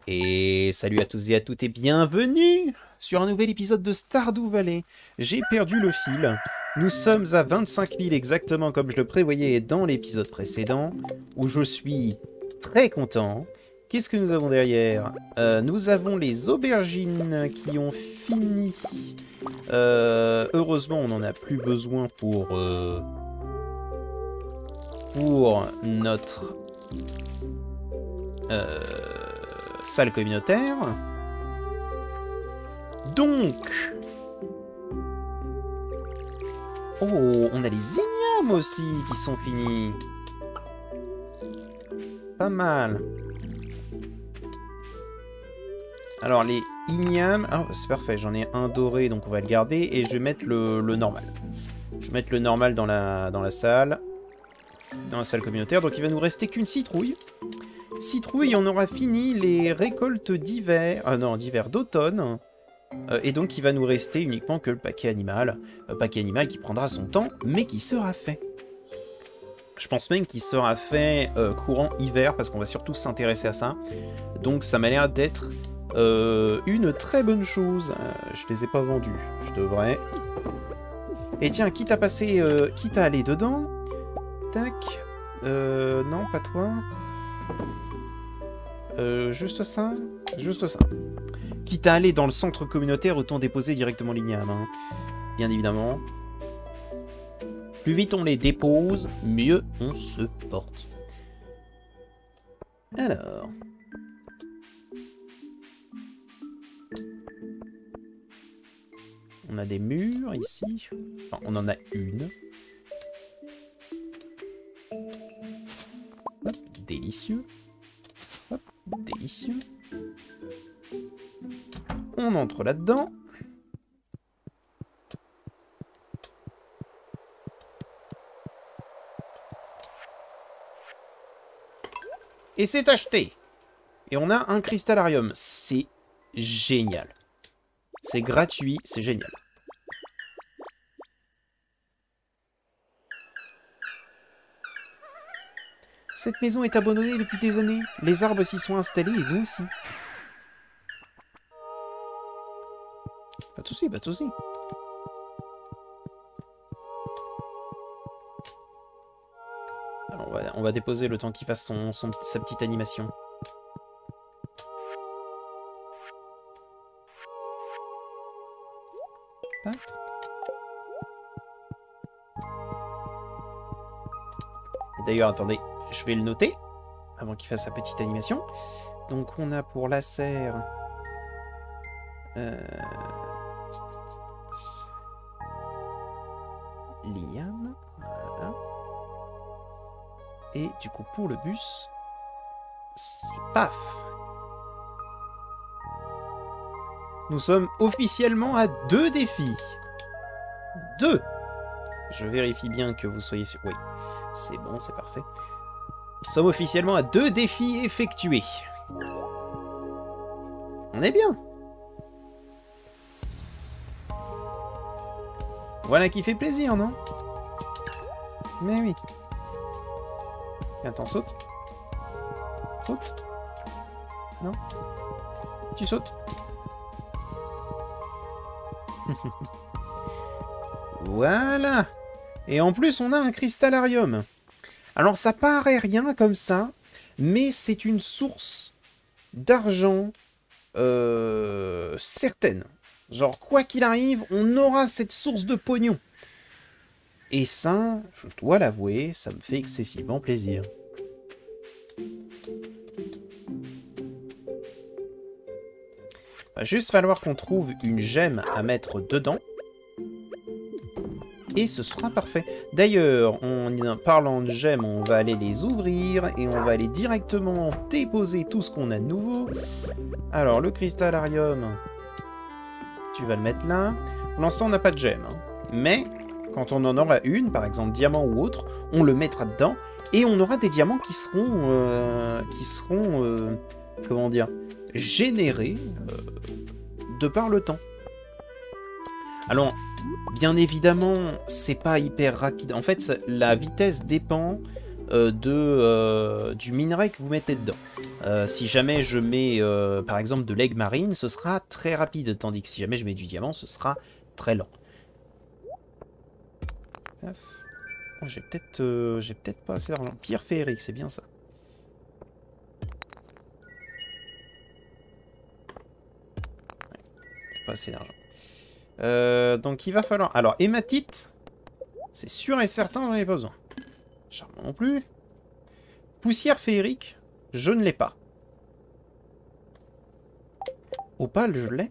Et salut à tous et à toutes et bienvenue sur un nouvel épisode de Stardew Valley. J'ai perdu le fil. Nous sommes à 25 000 exactement comme je le prévoyais dans l'épisode précédent, où je suis très content. Qu'est-ce que nous avons derrière? Nous avons les aubergines qui ont fini. Heureusement, on n'en a plus besoin pour notre salle communautaire. Donc, oh, on a les ignames aussi qui sont finis. Pas mal. Alors les ignames, oh, c'est parfait, j'en ai un doré donc on va le garder et je vais mettre le normal. Je vais mettre le normal dans la salle communautaire. Donc il va nous rester qu'une citrouille. Citrouille, on aura fini les récoltes d'hiver, d'automne. Et donc il va nous rester uniquement que le paquet animal. Paquet animal qui prendra son temps, mais qui sera fait. Je pense même qu'il sera fait courant hiver, parce qu'on va surtout s'intéresser à ça. Donc ça m'a l'air d'être une très bonne chose. Je les ai pas vendus, je devrais. Et tiens, quitte à passer, quitte à aller dedans. Tac. Non, pas toi. Juste ça. Juste ça. Quitte à aller dans le centre communautaire, autant déposer directement l'igname, hein. Bien évidemment. Plus vite on les dépose, mieux on se porte. Alors. On a des murs ici. Enfin, on en a une. Hop, délicieux. Hop, délicieux. On entre là-dedans. Et c'est acheté. Et on a un cristallarium. C'est génial. C'est gratuit, c'est génial. Cette maison est abandonnée depuis des années. Les arbres s'y sont installés et nous aussi. Pas de soucis, pas de soucis. Alors on va déposer le temps qu'il fasse sa petite animation. Paf. D'ailleurs, attendez, je vais le noter avant qu'il fasse sa petite animation. Donc on a pour la serre... Liam, voilà. Et du coup pour le bus, c'est paf. Nous sommes officiellement à 2 défis. 2. Je vérifie bien que vous soyez sûr. Oui, c'est bon, c'est parfait. Nous sommes officiellement à 2 défis effectués. On est bien. Voilà qui fait plaisir, non? Mais oui. Attends, saute. Saute. Non? Tu sautes. Voilà. Et en plus, on a un cristallarium. Alors, ça paraît rien comme ça, mais c'est une source d'argent certaine. Genre, quoi qu'il arrive, on aura cette source de pognon. Et ça, je dois l'avouer, ça me fait excessivement plaisir. Va juste falloir qu'on trouve une gemme à mettre dedans. Et ce sera parfait. D'ailleurs, en parlant de gemmes, on va aller les ouvrir et on va aller directement déposer tout ce qu'on a de nouveau. Alors, le cristallarium... Tu vas le mettre là. Pour l'instant, on n'a pas de gemme. Hein. Mais, quand on en aura une, par exemple diamant ou autre, on le mettra dedans. Et on aura des diamants qui seront comment dire, générés de par le temps. Alors, bien évidemment, c'est pas hyper rapide. En fait, la vitesse dépend du minerai que vous mettez dedans. Si jamais je mets par exemple de l'aigle marine, ce sera très rapide, tandis que si jamais je mets du diamant, ce sera très lent. Oh, j'ai peut-être pas assez d'argent. Pierre féerique, c'est bien ça. Ouais, pas assez d'argent. Donc il va falloir... Alors, hématite, c'est sûr et certain, j'en ai pas besoin. Charbon non plus. Poussière féerique, je ne l'ai pas. Opale, je l'ai.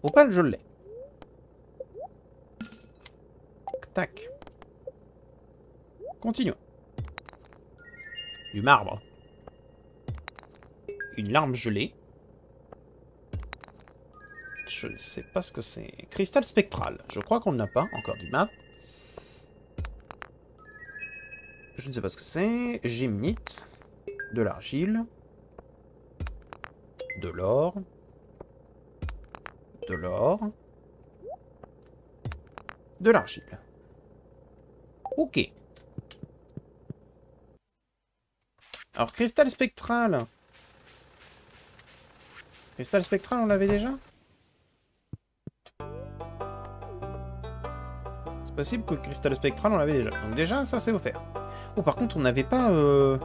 Opale, je l'ai. Tac. Continuons. Du marbre. Une larme gelée. Je ne sais pas ce que c'est. Cristal spectral. Je crois qu'on n'a pas. Encore du marbre. Je ne sais pas ce que c'est. Géminite. De l'argile. De l'or. De l'or. De l'argile. Ok. Alors, cristal spectral. Cristal spectral, on l'avait déjà? C'est possible que le cristal spectral, on l'avait déjà. Donc déjà, ça, c'est offert. Oh, par contre, on n'avait pas... On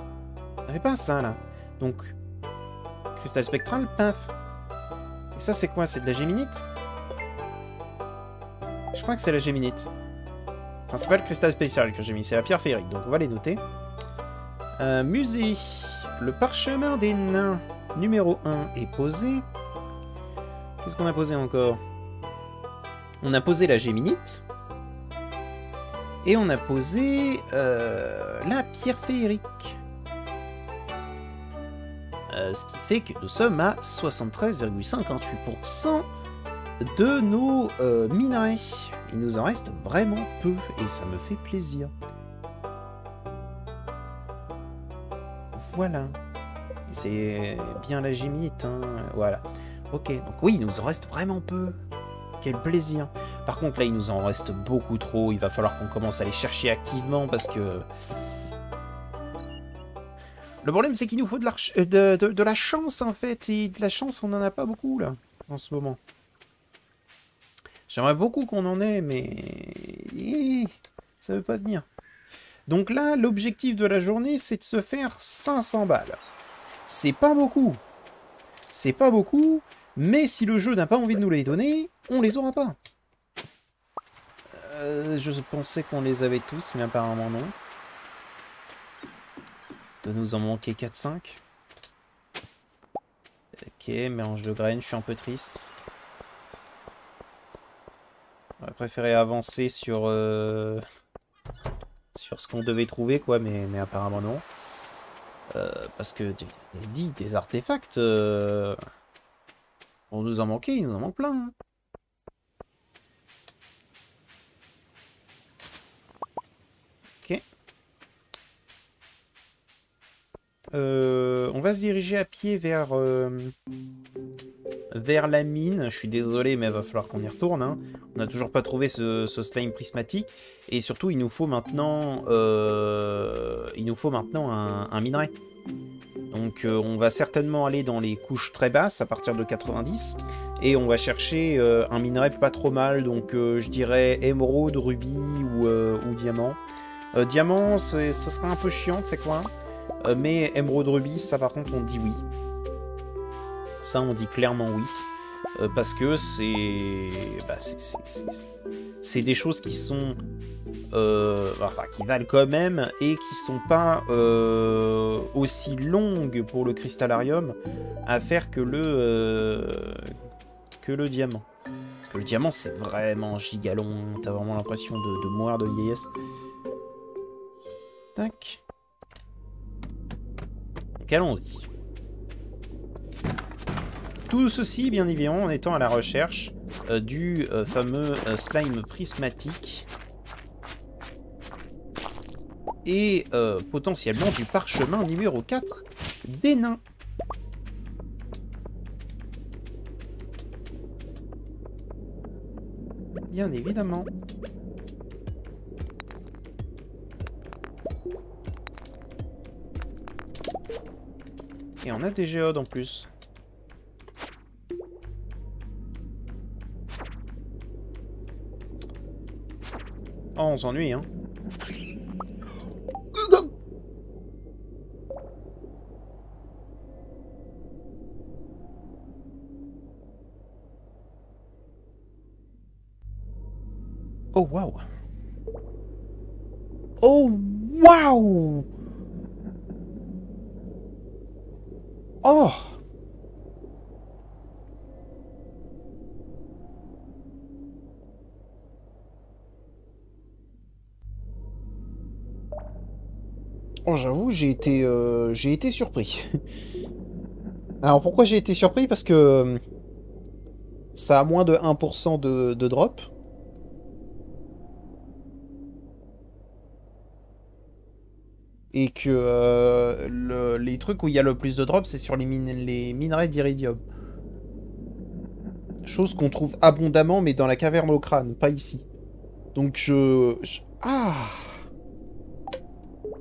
n'avait pas ça, là. Donc, cristal spectral, paf. Et ça, c'est quoi? C'est de la géminite? Je crois que c'est la géminite. Enfin, c'est pas le cristal spécial que j'ai mis, c'est la pierre féerique. Donc, on va les noter. Musée. Le parchemin des nains numéro 1 est posé. Qu'est-ce qu'on a posé encore? On a posé la géminite. Et on a posé la pierre féerique. Ce qui fait que nous sommes à 73,58% de nos minerais. Il nous en reste vraiment peu et ça me fait plaisir. Voilà. C'est bien la géminite, hein. Voilà. Ok, donc oui, il nous en reste vraiment peu. Quel plaisir. Par contre, là, il nous en reste beaucoup trop. Il va falloir qu'on commence à les chercher activement parce que... Le problème, c'est qu'il nous faut de la chance, en fait. Et de la chance, on n'en a pas beaucoup, là, en ce moment. J'aimerais beaucoup qu'on en ait, mais... ça veut pas venir. Donc là, l'objectif de la journée, c'est de se faire 500 balles. C'est pas beaucoup. C'est pas beaucoup, mais si le jeu n'a pas envie de nous les donner, on les aura pas. Je pensais qu'on les avait tous, mais apparemment non. De nous en manquer 4-5. Ok, mélange de graines, je suis un peu triste. J'aurais préféré avancer sur ce qu'on devait trouver, quoi, mais apparemment non. Parce que, dit des artefacts, on nous en manquait, il nous en manque plein. Hein. Ok. On va se diriger à pied vers la mine. Je suis désolé, mais il va falloir qu'on y retourne. Hein. On n'a toujours pas trouvé ce slime prismatique. Et surtout, il nous faut maintenant, un minerai. Donc, on va certainement aller dans les couches très basses, à partir de 90. Et on va chercher un minerai pas trop mal. Donc, je dirais émeraude, rubis ou diamant. Diamant, ce sera un peu chiant, tu sais quoi. Mais émeraude, rubis, ça par contre, on dit oui. Ça, on dit clairement oui. Parce que c'est des choses qui sont... enfin, qui valent quand même et qui sont pas aussi longues pour le cristallarium à faire que le diamant. Parce que le diamant, c'est vraiment gigalong. T'as vraiment l'impression de mourir de vieillesse. Tac. Donc, allons-y. Tout ceci, bien évidemment, en étant à la recherche du fameux slime prismatique et potentiellement du parchemin numéro 4 des nains. Bien évidemment. Et on a des géodes en plus. Oh, on s'ennuie, hein. Oh, waouh. Oh, waouh. Oh. Oh, j'avoue, j'ai été surpris. Alors, pourquoi j'ai été surpris? Parce que ça a moins de 1% de drop. Et que les trucs où il y a le plus de drop, c'est sur les minerais d'iridium. Chose qu'on trouve abondamment, mais dans la caverne au crâne, pas ici. Donc Ah!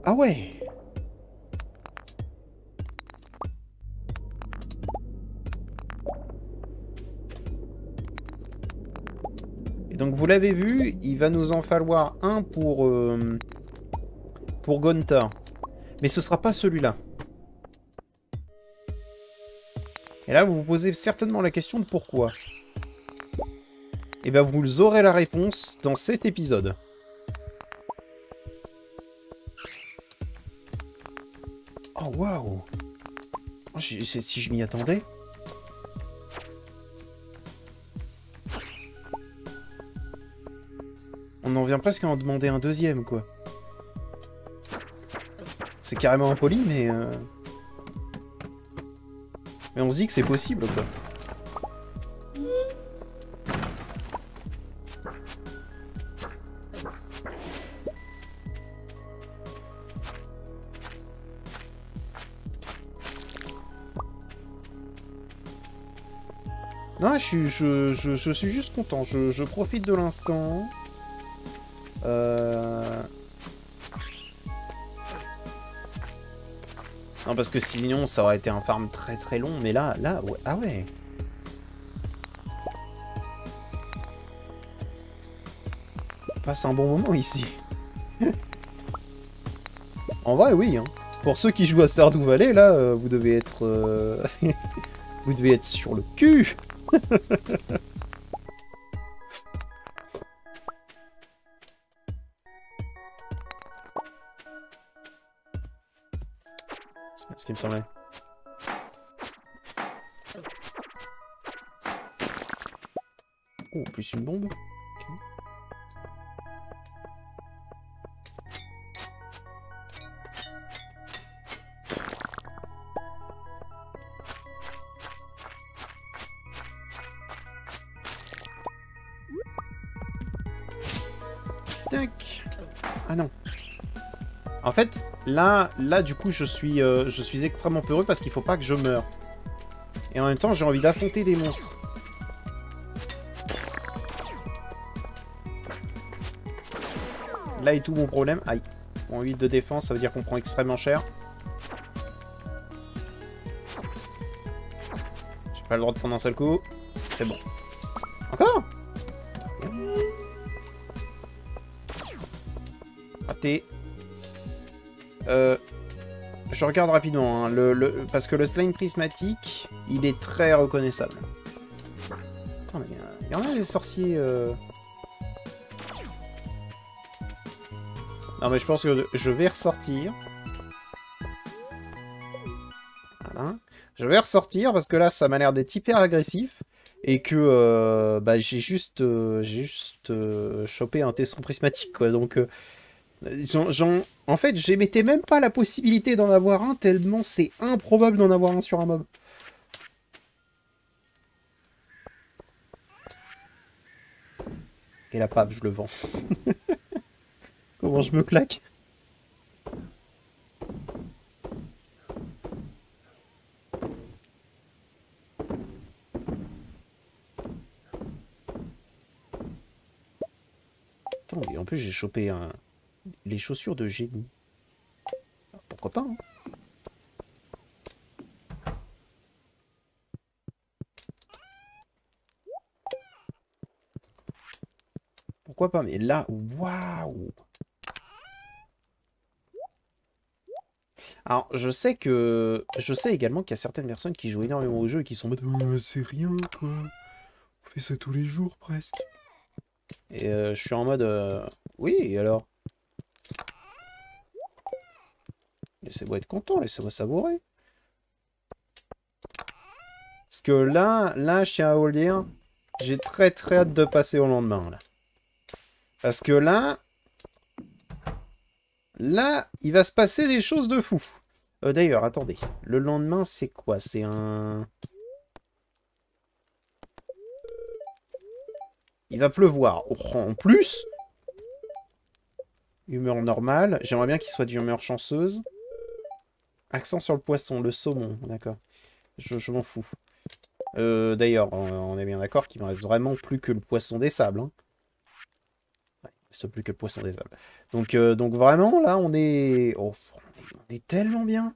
Ah ouais! Et donc vous l'avez vu, il va nous en falloir un pour Gonta. Mais ce sera pas celui-là. Et là, vous vous posez certainement la question de pourquoi. Et bien, vous aurez la réponse dans cet épisode. Oh, waouh! Oh, si je m'y attendais. On en vient presque à en demander un deuxième, quoi. C'est carrément impoli, mais... Mais on se dit que c'est possible, quoi. Non, je suis juste content. Je profite de l'instant. Non, parce que sinon, ça aurait été un farm très très long. Mais là, ouais. Ah ouais. On passe un bon moment ici. En vrai, oui. Hein. Pour ceux qui jouent à Stardew Valley, là, vous devez être... vous devez être sur le cul. C'est ce qui me semblait. Oh, plus une bombe. Okay. Tac. Ah non. En fait, là, du coup, je suis extrêmement peureux parce qu'il faut pas que je meure. Et en même temps, j'ai envie d'affronter des monstres. Là est tout mon problème. Aïe. Bon, 8 de défense, ça veut dire qu'on prend extrêmement cher. J'ai pas le droit de prendre un seul coup. C'est bon. Encore? Raté. Je regarde rapidement, hein, parce que le slime prismatique, il est très reconnaissable. Attends, mais il y en a des sorciers... Non, mais je pense que je vais ressortir. Voilà. Je vais ressortir parce que là, ça m'a l'air d'être hyper agressif. Et que bah, j'ai juste chopé un tesson prismatique, quoi. Donc, en fait, j'émettais même pas la possibilité d'en avoir un, tellement c'est improbable d'en avoir un sur un mob. Et la pape, je le vends. Comment je me claque? Attends, mais en plus j'ai chopé les chaussures de génie. Pourquoi pas, hein? pourquoi pas. Mais là, waouh! Alors, je sais également qu'il y a certaines personnes qui jouent énormément au jeu et qui sont en mode c'est rien, quoi. On fait ça tous les jours, presque. Et je suis en mode oui, et alors? Laissez-moi être content, laissez-moi savourer. Parce que là, je tiens à vous le dire, j'ai très très hâte de passer au lendemain, là. Parce que là, il va se passer des choses de fou. D'ailleurs, attendez. Le lendemain, c'est quoi? C'est un... Il va pleuvoir. Oh, en plus, humeur normale. J'aimerais bien qu'il soit d'humeur chanceuse. Accent sur le poisson, le saumon. D'accord. Je m'en fous. D'ailleurs, on est bien d'accord qu'il me reste vraiment plus que le poisson des sables. Hein. Ouais, il reste plus que le poisson des sables. Donc vraiment, là, on est... Oh, on est tellement bien.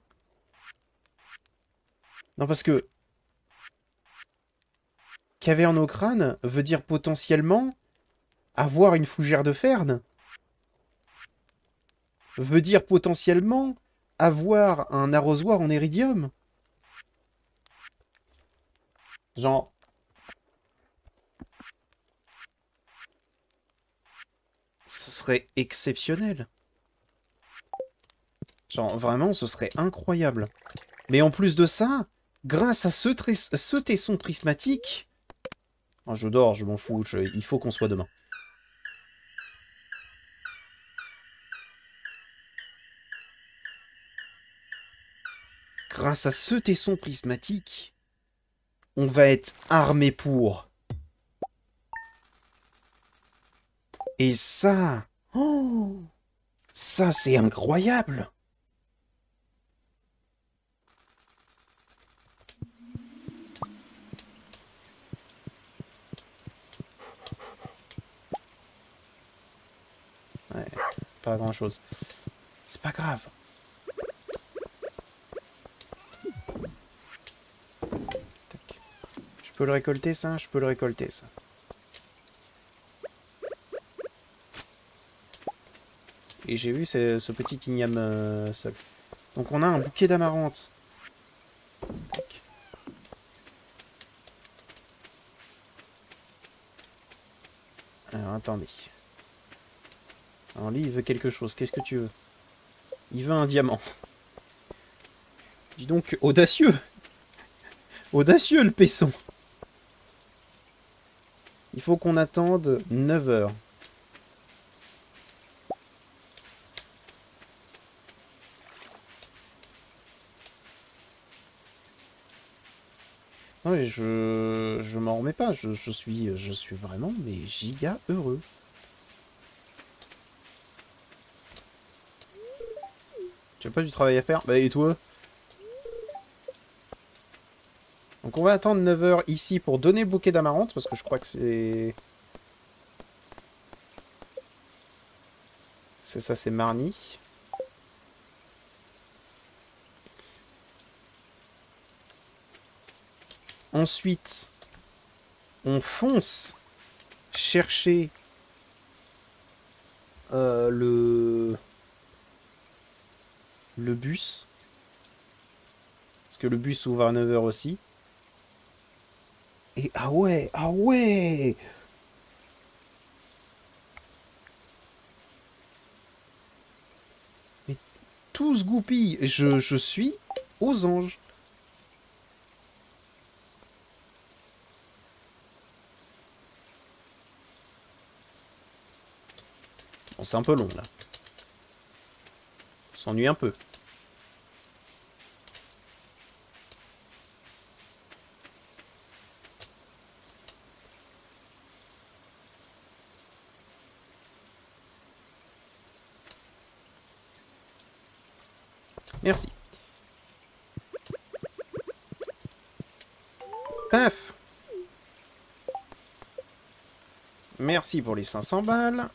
Non, parce que caverne au crâne veut dire potentiellement avoir une fougère de ferne. Veut dire potentiellement avoir un arrosoir en éridium. Genre, ce serait exceptionnel. Genre, vraiment, ce serait incroyable. Mais en plus de ça, grâce à ce tesson prismatique... Oh, je dors, je m'en fous, il faut qu'on soit demain. Grâce à ce tesson prismatique, on va être armé pour. Et ça... Oh, ça, c'est incroyable. Ouais, pas grand-chose. C'est pas grave. Tac. Je peux le récolter, ça? Je peux le récolter, ça. Et j'ai vu ce petit igname seul. Donc on a un bouquet d'amarante. Alors attendez. Alors lui il veut quelque chose. Qu'est-ce que tu veux? Il veut un diamant. Dis donc, audacieux! Audacieux le paisson! Il faut qu'on attende 9 heures. Non mais je m'en remets pas. Je suis vraiment mais giga heureux. Tu as pas du travail à faire? Bah et toi? Donc on va attendre 9 heures ici pour donner le bouquet d'amarante, parce que je crois que c'est... C'est ça, c'est Marnie. Ensuite, on fonce chercher le bus. Parce que le bus ouvre à 9 heures aussi. Et ah ouais, ah ouais! Mais tout se goupille. Je suis aux anges. Bon, c'est un peu long, là. On s'ennuie un peu. Merci. Paf! Merci pour les 500 balles.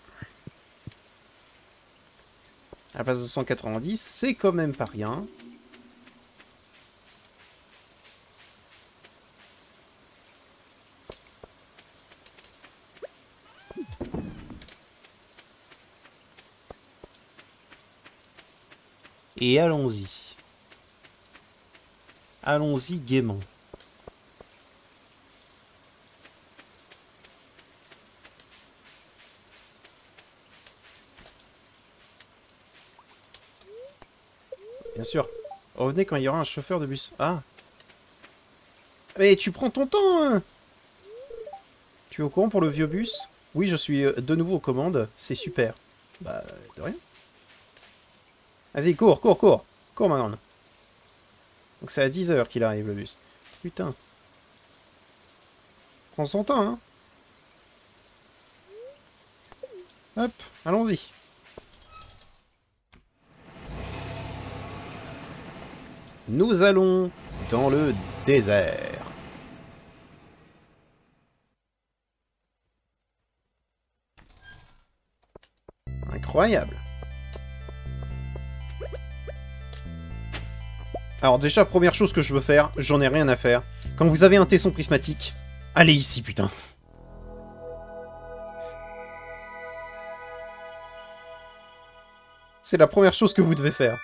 À la place de 190, c'est quand même pas rien. Et allons-y. Allons-y gaiement. Bien sûr. Revenez quand il y aura un chauffeur de bus. Ah. Mais tu prends ton temps, hein. Tu es au courant pour le vieux bus? Oui, je suis de nouveau aux commandes. C'est super. Bah, de rien. Vas-y, cours, cours, cours. Cours, ma grande. Donc c'est à 10 h qu'il arrive, le bus. Putain. Prends son temps, hein. Hop, allons-y. Nous allons dans le désert. Incroyable. Alors déjà, première chose que je veux faire, j'en ai rien à faire. Quand vous avez un tesson prismatique, allez ici, putain. C'est la première chose que vous devez faire.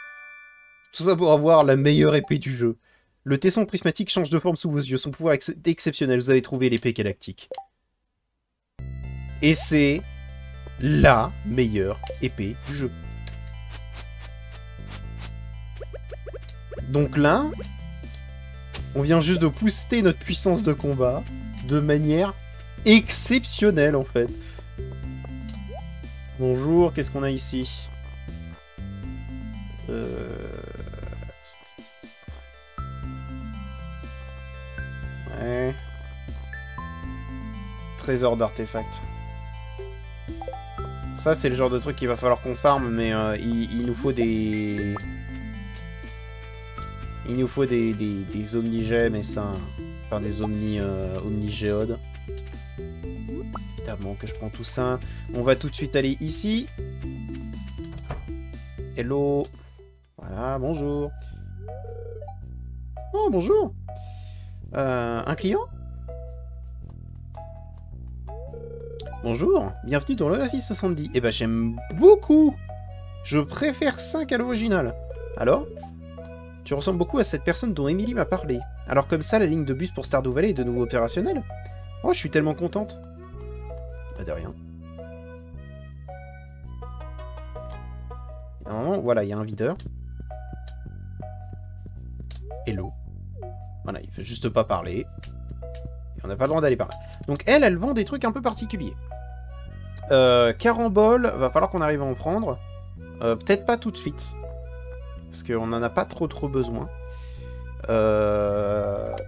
Tout ça pour avoir la meilleure épée du jeu. Le tesson prismatique change de forme sous vos yeux. Son pouvoir est exceptionnel. Vous avez trouvé l'épée galactique. Et c'est la meilleure épée du jeu. Donc là, on vient juste de booster notre puissance de combat de manière exceptionnelle, en fait. Bonjour, qu'est-ce qu'on a ici? Ouais. Trésor d'artefacts. Ça, c'est le genre de truc qu'il va falloir qu'on farme, mais il nous faut des... Il nous faut des omnigèmes et ça... Enfin, des omnigéodes. Évidemment que je prends tout ça. On va tout de suite aller ici. Hello. Voilà, bonjour. Oh, bonjour. Un client? Bonjour, bienvenue dans l'Oasis 70. Eh ben, j'aime beaucoup. Je préfère 5 à l'original. Alors? Tu ressembles beaucoup à cette personne dont Emily m'a parlé. Alors comme ça, la ligne de bus pour Stardew Valley est de nouveau opérationnelle? Oh, je suis tellement contente. Pas de rien. Normalement, voilà, il y a un videur. Hello. Voilà, il fait juste pas parler. Et on n'a pas le droit d'aller par là. Donc elle vend des trucs un peu particuliers. Carambole, va falloir qu'on arrive à en prendre. Peut-être pas tout de suite. Parce qu'on n'en a pas trop besoin.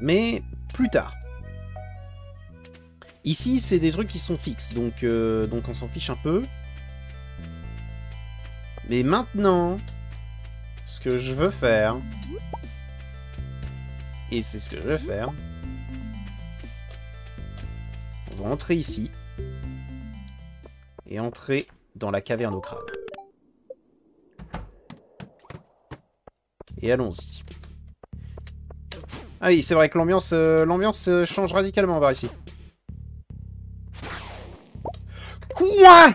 Mais plus tard. Ici, c'est des trucs qui sont fixes. Donc on s'en fiche un peu. Mais maintenant, ce que je veux faire... Et c'est ce que je vais faire. On va entrer ici. Et entrer dans la caverne au crâne. Et allons-y. Ah oui, c'est vrai que l'ambiance change radicalement par ici. Quoi ?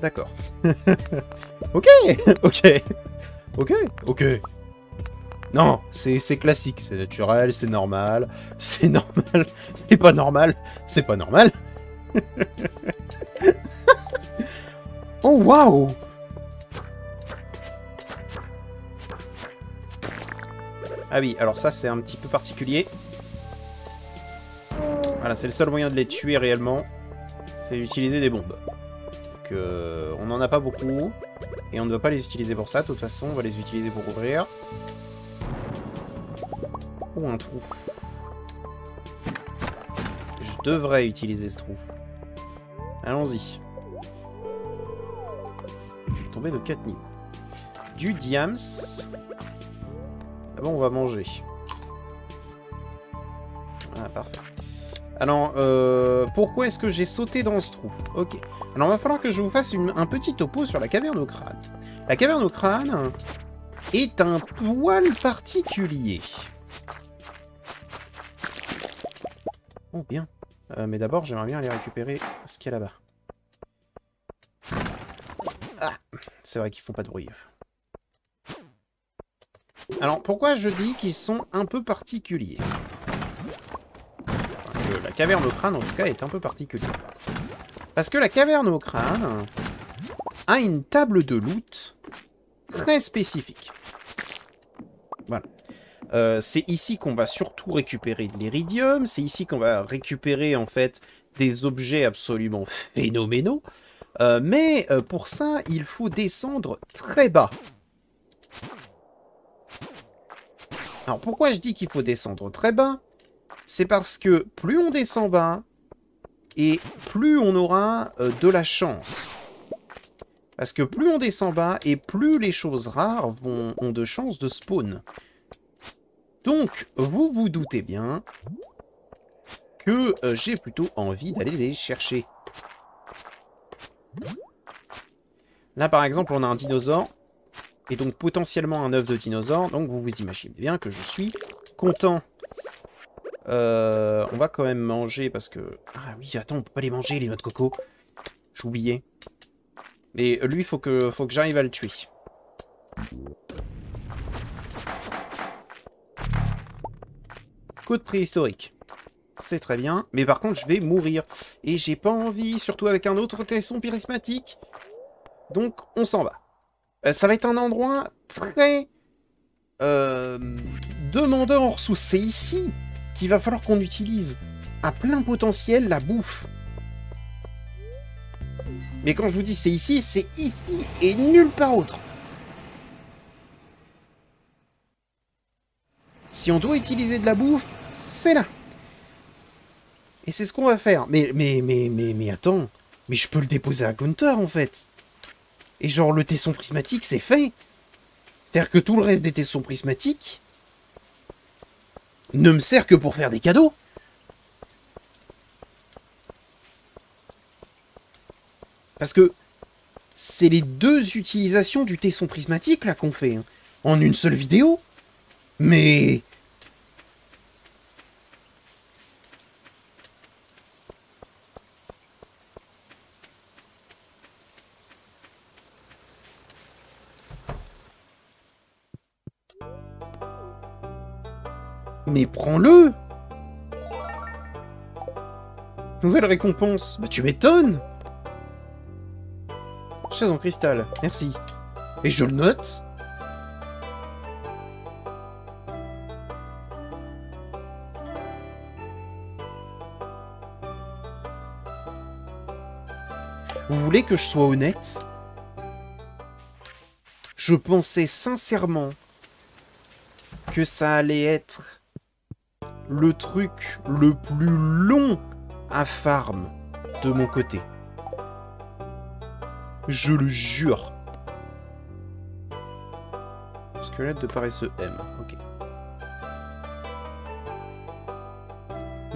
D'accord. Ok, ok, ok, ok. Non, c'est classique, c'est naturel, c'est normal, c'est normal, c'est pas normal, c'est pas normal. Oh waouh! Ah oui, alors ça c'est un petit peu particulier. Voilà, c'est le seul moyen de les tuer réellement, c'est d'utiliser des bombes. Donc on n'en a pas beaucoup, et on ne doit pas les utiliser pour ça, de toute façon, on va les utiliser pour ouvrir. Oh, un trou. Je devrais utiliser ce trou. Allons-y. Tomber de 4 niveaux. Du diams. Ah bon, on va manger. Ah, parfait. Alors, pourquoi est-ce que j'ai sauté dans ce trou? Ok. Alors, il va falloir que je vous fasse un petit topo sur la caverne au crâne. La caverne au crâne est un poil particulier. Oh, bien. Mais d'abord, j'aimerais bien aller récupérer ce qu'il y a là-bas. Ah, c'est vrai qu'ils font pas de bruit. Alors, pourquoi je dis qu'ils sont un peu particuliers? Enfin, la caverne au crâne, en tout cas, est un peu particulière. Parce que la caverne au crâne a une table de loot très spécifique. Voilà. C'est ici qu'on va surtout récupérer de l'iridium. C'est ici qu'on va récupérer, en fait, des objets absolument phénoménaux. Mais pour ça, il faut descendre très bas. Alors, pourquoi je dis qu'il faut descendre très bas? C'est parce que plus on descend bas, et plus on aura de la chance. Parce que plus on descend bas, et plus les choses rares ont de chances de spawn. Donc, vous vous doutez bien que j'ai plutôt envie d'aller les chercher. Là, par exemple, on a un dinosaure, et donc potentiellement un œuf de dinosaure, donc vous vous imaginez bien que je suis content. On va quand même manger, parce que... Ah oui, attends, on peut pas les manger, les noix de coco. J'oubliais. Mais lui, faut que j'arrive à le tuer. Côte préhistorique. C'est très bien. Mais par contre, je vais mourir. Et j'ai pas envie, surtout avec un autre tesson prismatique. Donc, on s'en va. Ça va être un endroit très... demandeur en ressources. C'est ici qu'il va falloir qu'on utilise à plein potentiel la bouffe. Mais quand je vous dis c'est ici et nulle part autre. Si on doit utiliser de la bouffe, c'est là. Et c'est ce qu'on va faire. Mais attends. Mais je peux le déposer à Gunther, en fait. Et genre, le tesson prismatique, c'est fait. C'est-à-dire que tout le reste des tessons prismatiques ne me sert que pour faire des cadeaux. Parce que c'est les deux utilisations du tesson prismatique, là, qu'on fait. Hein, en une seule vidéo. Mais... Mais prends-le! Nouvelle récompense. Bah tu m'étonnes! Chaise en cristal, merci. Et je le note. Vous voulez que je sois honnête? Je pensais sincèrement que ça allait être le truc le plus long à farm de mon côté. Je le jure. Squelette de paresseux M. Ok.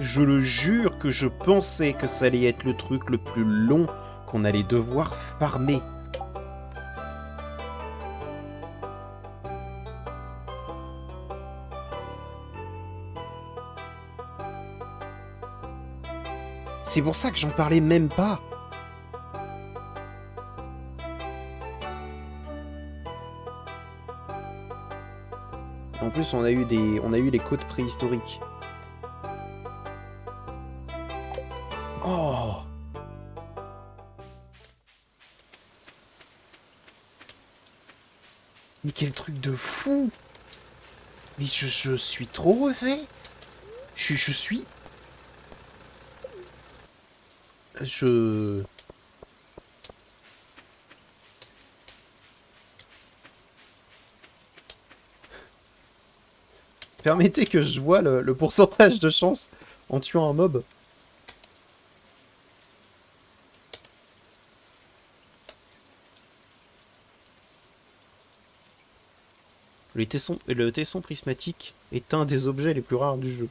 Je le jure que je pensais que ça allait être le truc le plus long qu'on allait devoir farmer. C'est pour ça que j'en parlais même pas. En plus, on a eu les côtes préhistoriques. Oh! Mais quel truc de fou! Mais je suis trop refait! Je suis... Permettez que je vois le pourcentage de chance en tuant un mob. Le tesson prismatique est un des objets les plus rares du jeu.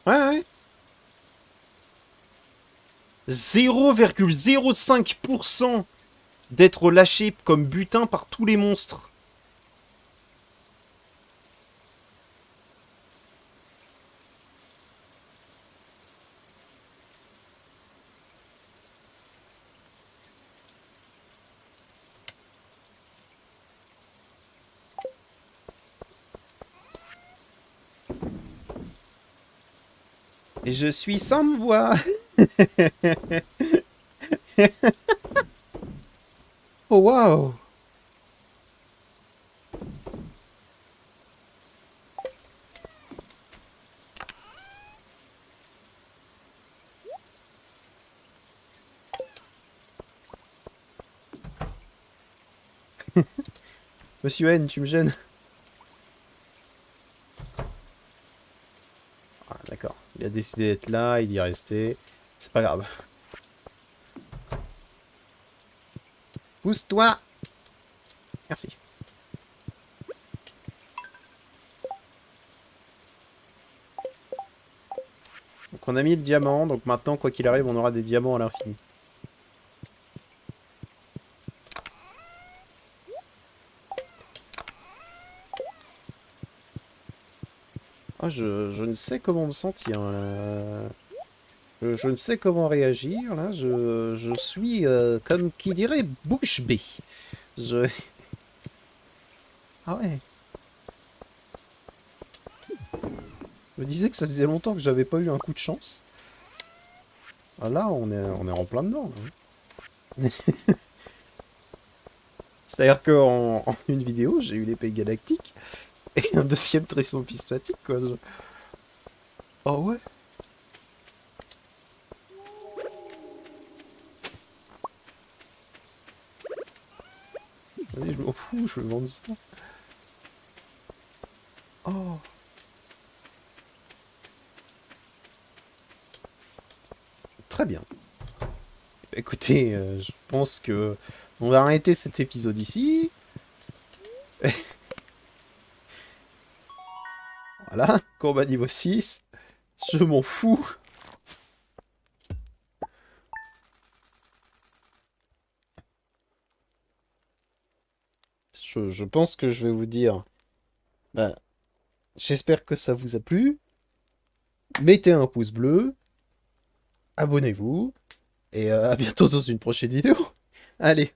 Ouais, ouais. 0,05% d'être lâché comme butin par tous les monstres. Et je suis sans voix. Oh waouh. Monsieur N, tu me gênes. Ah, d'accord. Il a décidé d'être là, il y est resté. C'est pas grave. Pousse-toi. Merci. Donc on a mis le diamant, donc maintenant, quoi qu'il arrive, on aura des diamants à l'infini. Oh, je ne sais comment me sentir, là. Je ne sais comment réagir, là. Je suis, comme qui dirait, bouche bée. Je... Ah ouais. Je me disais que ça faisait longtemps que j'avais pas eu un coup de chance. Ah là, on est en plein dedans, là. C'est-à-dire qu'en en une vidéo, j'ai eu l'épée galactique et un deuxième tresson prismatique, quoi. Oh ouais. Vas-y, je m'en fous, je vais vendre ça. Oh. Très bien. Écoutez, je pense que on va arrêter cet épisode ici. Voilà, combat niveau 6. Je m'en fous. Je pense que je vais vous dire... Bah, j'espère que ça vous a plu. Mettez un pouce bleu. Abonnez-vous. Et à bientôt dans une prochaine vidéo. Allez.